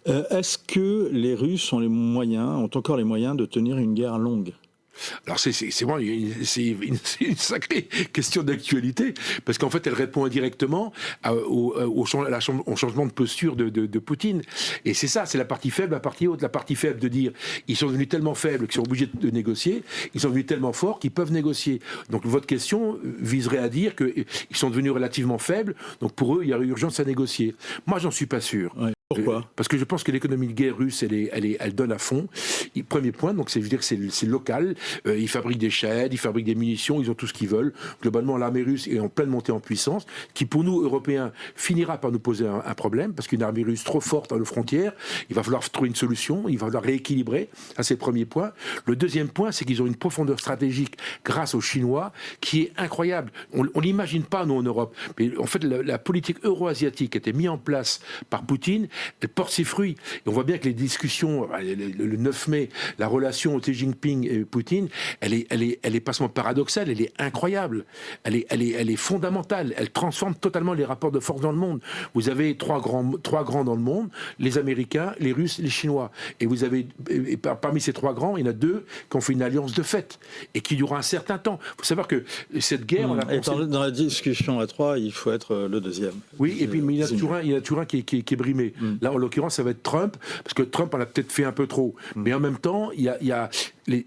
Est-ce que les Russes ont encore les moyens de tenir une guerre longue? Alors c'est vraiment c'est une sacrée question d'actualité, parce qu'en fait elle répond indirectement au changement de posture de Poutine. Et c'est ça, c'est la partie faible, la partie haute. La partie faible de dire ils sont devenus tellement faibles qu'ils sont obligés de négocier, ils sont devenus tellement forts qu'ils peuvent négocier. Donc votre question viserait à dire qu'ils sont devenus relativement faibles, donc pour eux il y a urgence à négocier. Moi j'en suis pas sûr. Ouais. Pourquoi? Parce que je pense que l'économie de guerre russe, elle donne à fond. Premier point, donc c'est, je veux dire que c'est local. Ils fabriquent des chaînes, ils fabriquent des munitions, ils ont tout ce qu'ils veulent. Globalement, l'armée russe est en pleine montée en puissance, qui pour nous, Européens, finira par nous poser un problème, parce qu'une armée russe trop forte à nos frontières, il va falloir trouver une solution, il va falloir rééquilibrer. Ça, c'est le premier point. Le deuxième point, c'est qu'ils ont une profondeur stratégique grâce aux Chinois, qui est incroyable. On l'imagine pas, nous, en Europe. Mais en fait, la politique euro-asiatique qui a été mise en place par Poutine, elle porte ses fruits. Et on voit bien que les discussions, le 9 mai, la relation Xi Jinping et Poutine, elle est pas seulement paradoxale, elle est incroyable. Elle est fondamentale. Elle transforme totalement les rapports de force dans le monde. Vous avez trois grands dans le monde, les Américains, les Russes, les Chinois. Et vous avez, parmi ces trois grands, il y en a deux qui ont fait une alliance de fait et qui durera un certain temps. Il faut savoir que cette guerre... Et dans la discussion à trois, il faut être le deuxième. Oui, et puis mais il y en a toujours un qui est brimé. Là, en l'occurrence, ça va être Trump, parce que Trump en a peut-être fait un peu trop. Mais en même temps, il y a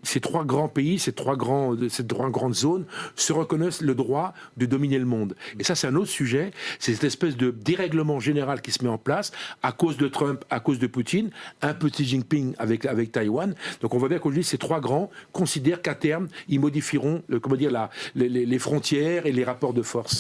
ces trois grands pays, ces trois grandes zones se reconnaissent le droit de dominer le monde. Et ça, c'est un autre sujet. C'est cette espèce de dérèglement général qui se met en place à cause de Trump, à cause de Poutine, un peu Xi Jinping avec Taïwan. Donc on voit bien qu'aujourd'hui, ces trois grands considèrent qu'à terme, ils modifieront les frontières et les rapports de force.